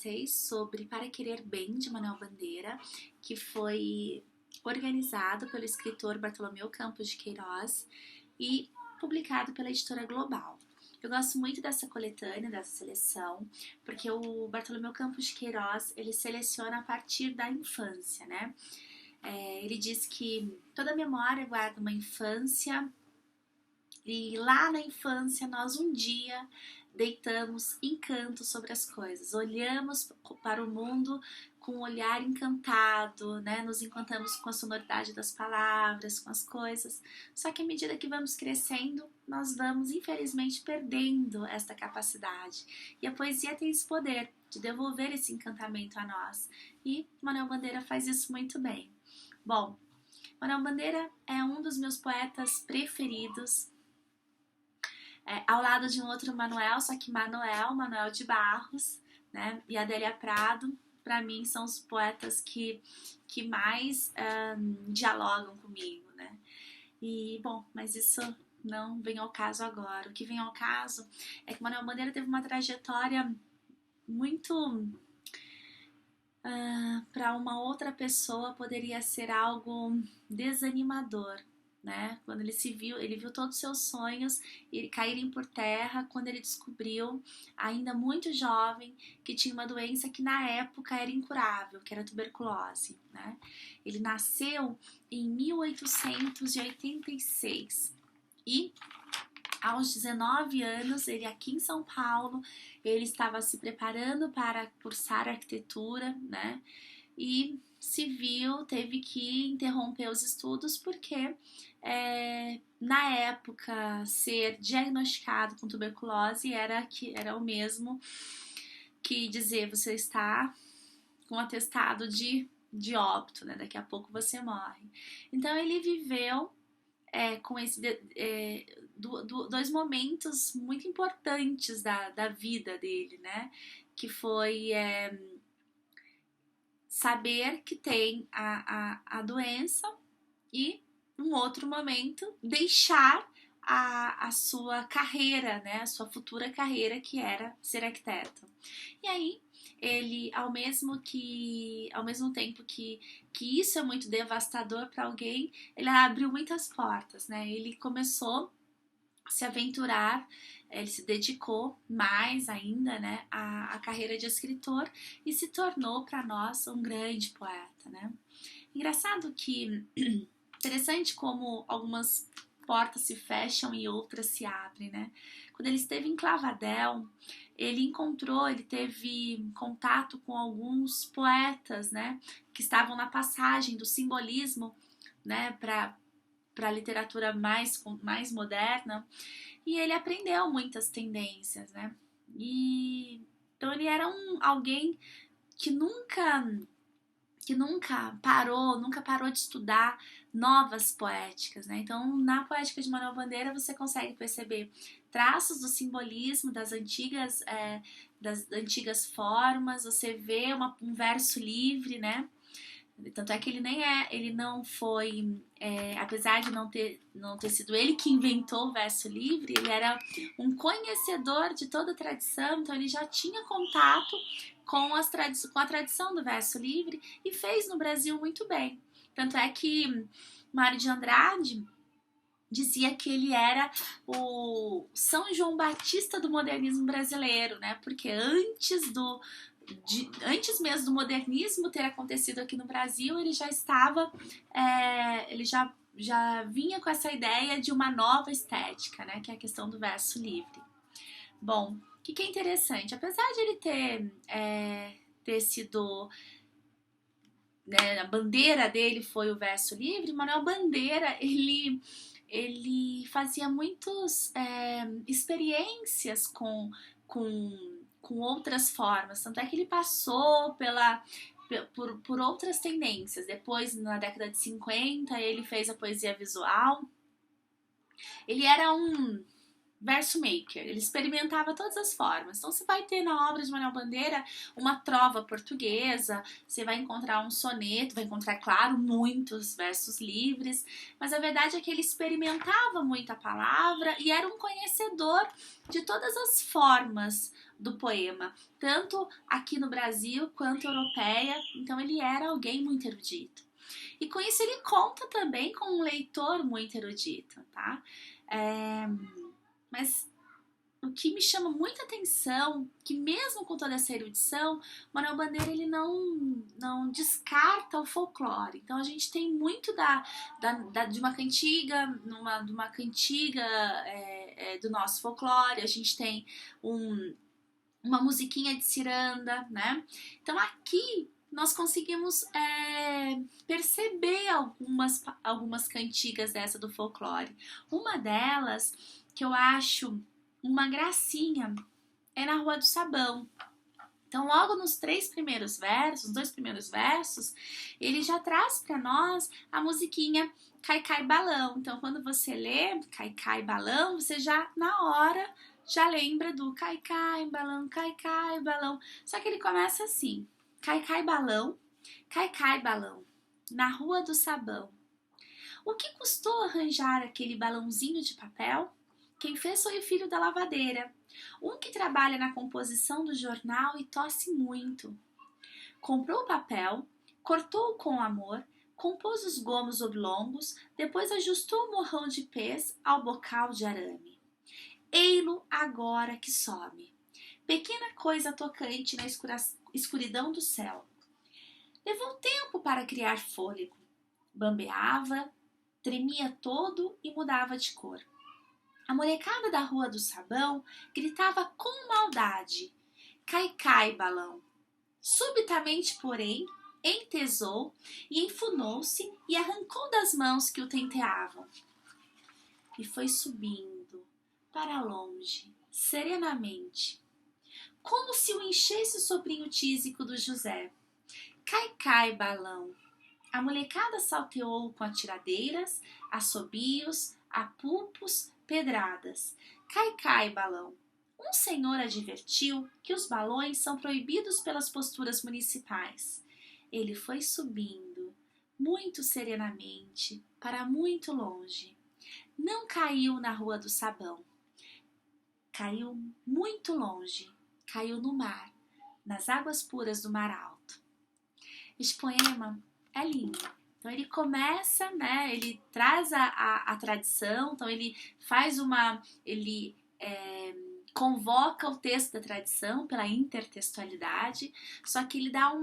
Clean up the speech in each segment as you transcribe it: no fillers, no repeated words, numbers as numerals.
vocês sobre Para Querer Bem, de Manuel Bandeira, que foi organizado pelo escritor Bartolomeu Campos de Queiroz e publicado pela editora Global. Eu gosto muito dessa coletânea, dessa seleção, porque o Bartolomeu Campos de Queiroz, ele seleciona a partir da infância, né? Ele diz que toda memória guarda uma infância e lá na infância nós um dia deitamos encanto sobre as coisas, olhamos para o mundo com um olhar encantado, né? Nos encantamos com a sonoridade das palavras, com as coisas. Só que à medida que vamos crescendo, nós vamos infelizmente perdendo esta capacidade. E a poesia tem esse poder de devolver esse encantamento a nós. E Manuel Bandeira faz isso muito bem. Bom, Manuel Bandeira é um dos meus poetas preferidos. Ao lado de um outro Manuel, só que Manuel de Barros, né, e Adélia Prado, para mim são os poetas que mais dialogam comigo, né? E, bom, mas isso não vem ao caso agora. O que vem ao caso é que Manuel Bandeira teve uma trajetória muito... para uma outra pessoa poderia ser algo desanimador, né? Quando ele viu todos os seus sonhos caírem por terra quando ele descobriu, ainda muito jovem, que tinha uma doença que na época era incurável, que era a tuberculose, né? Ele nasceu em 1886 e aos 19 anos, ele aqui em São Paulo, ele estava se preparando para cursar arquitetura, né? E teve que interromper os estudos porque na época ser diagnosticado com tuberculose era o mesmo que dizer você está com atestado de óbito, né? Daqui a pouco você morre. Então ele viveu com dois momentos muito importantes da vida dele, né? Que foi saber que tem a doença e, num outro momento, deixar a sua carreira, né? A sua futura carreira, que era ser arquiteto. E aí, ele, ao mesmo tempo que isso é muito devastador para alguém, ele abriu muitas portas, né? Ele começou a se aventurar, ele se dedicou mais ainda, né, à carreira de escritor e se tornou para nós um grande poeta, né? Engraçado que, interessante como algumas portas se fecham e outras se abrem, né? Quando ele esteve em Clavadel, ele teve contato com alguns poetas, né, que estavam na passagem do simbolismo, né, para a literatura mais moderna, e ele aprendeu muitas tendências, né? E então ele era alguém que nunca parou de estudar novas poéticas, né? Então, na poética de Manuel Bandeira, você consegue perceber traços do simbolismo das antigas formas, você vê um verso livre, né? Tanto é que ele não foi, apesar de não ter sido ele que inventou o verso livre, ele era um conhecedor de toda a tradição, então ele já tinha contato com a tradição do verso livre e fez no Brasil muito bem. Tanto é que Mário de Andrade dizia que ele era o São João Batista do modernismo brasileiro, né? Porque antes mesmo do modernismo ter acontecido aqui no Brasil, ele já estava, ele já vinha com essa ideia de uma nova estética, né, que é a questão do verso livre. Bom, o que é interessante, apesar de ele ter sido, né, a bandeira dele foi o verso livre, Manuel Bandeira, ele fazia muitas experiências com outras formas, tanto é que ele passou por outras tendências. Depois, na década de 50, ele fez a poesia visual. Ele era verso maker, ele experimentava todas as formas. Então você vai ter na obra de Manuel Bandeira uma trova portuguesa, você vai encontrar um soneto, vai encontrar, claro, muitos versos livres, mas a verdade é que ele experimentava muito a palavra e era um conhecedor de todas as formas do poema, tanto aqui no Brasil quanto europeia, então ele era alguém muito erudito. E com isso ele conta também com um leitor muito erudito, tá? Mas o que me chama muita atenção, que mesmo com toda essa erudição, Manuel Bandeira ele não descarta o folclore. Então a gente tem muito de uma cantiga, de uma cantiga do nosso folclore, a gente tem uma musiquinha de ciranda, né? Então aqui nós conseguimos perceber algumas cantigas dessa do folclore. Uma delas, que eu acho uma gracinha, é na Rua do Sabão. Então, logo nos dois primeiros versos, ele já traz para nós a musiquinha Cai Cai Balão. Então, quando você lê Cai Cai Balão, você já na hora já lembra do Cai Cai Balão, Cai Cai Balão. Só que ele começa assim: Cai Cai Balão, na Rua do Sabão. O que custou arranjar aquele balãozinho de papel? Quem fez foi o filho da lavadeira, um que trabalha na composição do jornal e tosse muito. Comprou o papel, cortou-o com amor, compôs os gomos oblongos, depois ajustou o morrão de pez ao bocal de arame. Ei-lo agora que some, pequena coisa tocante na escuridão do céu. Levou tempo para criar fôlego, bambeava, tremia todo e mudava de cor. A molecada da Rua do Sabão gritava com maldade: Cai, cai, balão! Subitamente, porém, entesou e enfunou-se e arrancou das mãos que o tenteavam. E foi subindo para longe, serenamente, como se o enchesse o sobrinho tísico do José. Cai, cai, balão! A molecada salteou com atiradeiras, assobios, apupos, pedradas. Cai, cai, balão! Um senhor advertiu que os balões são proibidos pelas posturas municipais. Ele foi subindo, muito serenamente, para muito longe. Não caiu na Rua do Sabão. Caiu muito longe. Caiu no mar, nas águas puras do Mar Alto. Este poema é lindo. Então ele começa, né? Ele traz a tradição, então ele faz convoca o texto da tradição pela intertextualidade, só que ele dá um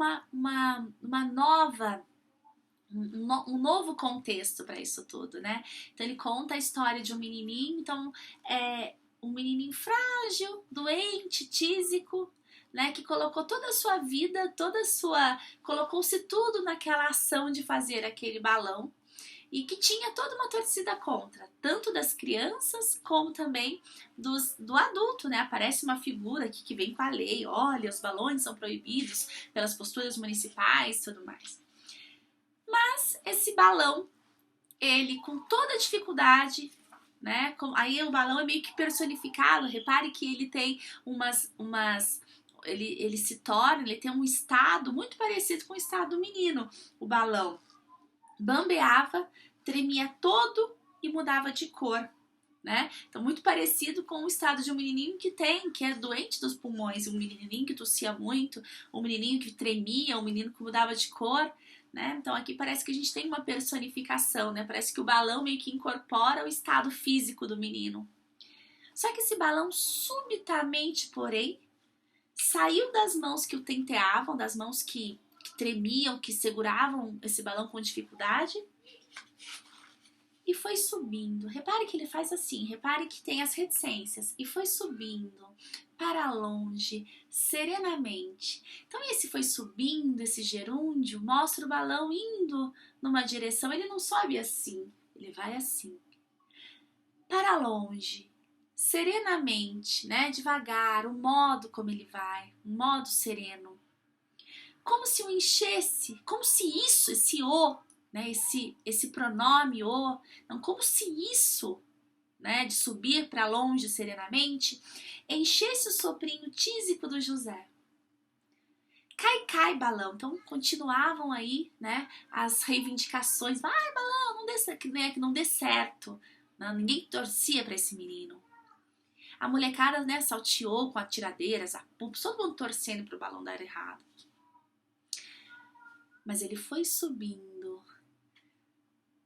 novo contexto para isso tudo, né? Então ele conta a história de um menininho, então um menininho frágil, doente, tísico, né, que colocou toda a sua vida, colocou-se tudo naquela ação de fazer aquele balão e que tinha toda uma torcida contra, tanto das crianças como também do adulto, né? Aparece uma figura aqui que vem com a lei, olha, os balões são proibidos pelas posturas municipais e tudo mais. Mas esse balão, ele com toda a dificuldade, né? Aí o balão é meio que personificado, repare que ele tem ele tem um estado muito parecido com o estado do menino. O balão bambeava, tremia todo e mudava de cor, né? Então muito parecido com o estado de um menininho que é doente dos pulmões, um menininho que tossia muito, um menininho que tremia, um menino que mudava de cor, né? Então aqui parece que a gente tem uma personificação, né? Parece que o balão meio que incorpora o estado físico do menino. Só que esse balão subitamente, porém, saiu das mãos que o tenteavam, das mãos que tremiam, que seguravam esse balão com dificuldade, e foi subindo. Repare que ele faz assim, repare que tem as reticências, e foi subindo para longe, serenamente. Então esse foi subindo, esse gerúndio, mostra o balão indo numa direção, ele não sobe assim, ele vai assim, para longe, serenamente, né? Devagar, o modo como ele vai, um modo sereno. Como se o enchesse, como se isso, esse o, né? Esse pronome o, não, como se isso, né, de subir para longe serenamente, enchesse o soprinho tísico do José. Cai, cai, balão. Então continuavam aí, né, as reivindicações. Vai, balão, não dê, né, que não dê certo. Não, ninguém torcia para esse menino. A molecada, né, salteou com atiradeiras, a pups, todo mundo torcendo pro balão dar errado. Mas ele foi subindo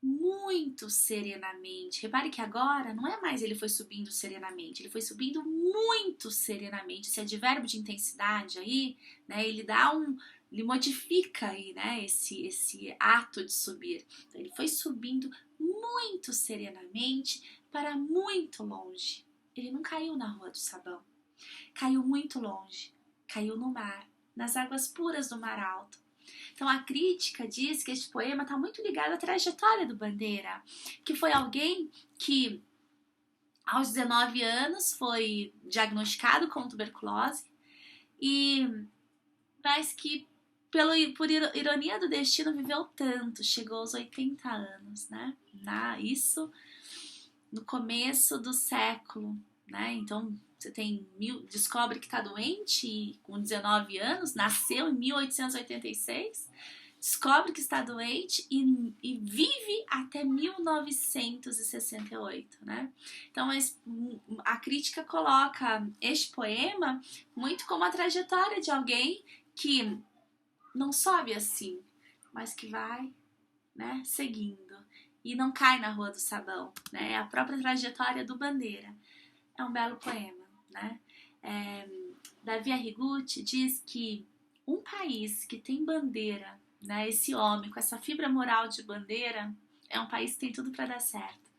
muito serenamente. Repare que agora não é mais ele foi subindo serenamente, ele foi subindo muito serenamente. Esse advérbio de intensidade aí, né, ele modifica aí, né, esse ato de subir. Então, ele foi subindo muito serenamente para muito longe. Ele não caiu na Rua do Sabão. Caiu muito longe. Caiu no mar, nas águas puras do Mar Alto. Então a crítica diz que este poema está muito ligado à trajetória do Bandeira, que foi alguém que aos 19 anos foi diagnosticado com tuberculose mas que por ironia do destino viveu tanto, chegou aos 80 anos, né? Isso no começo do século, né? Então você descobre que está doente com 19 anos, nasceu em 1886, descobre que está doente e vive até 1968, né? Então a crítica coloca este poema muito como a trajetória de alguém que não sobe assim, mas que vai, né, seguindo e não cai na Rua do Sabão, né? É a própria trajetória do Bandeira. É um belo poema, né? Davi Arrighucci diz que um país que tem bandeira, né, esse homem com essa fibra moral de bandeira, é um país que tem tudo para dar certo.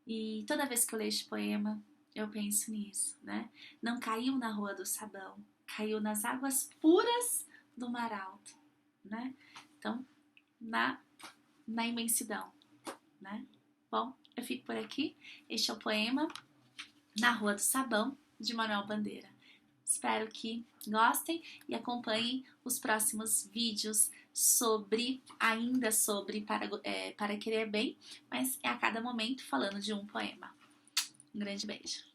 E toda vez que eu leio este poema, eu penso nisso, né? Não caiu na Rua do Sabão, caiu nas águas puras do Mar Alto, né? Então, na imensidão, né? Bom, eu fico por aqui. Este é o poema Na Rua do Sabão, de Manuel Bandeira. Espero que gostem e acompanhem os próximos vídeos ainda sobre Para Querer Bem, mas é a cada momento falando de um poema. Um grande beijo.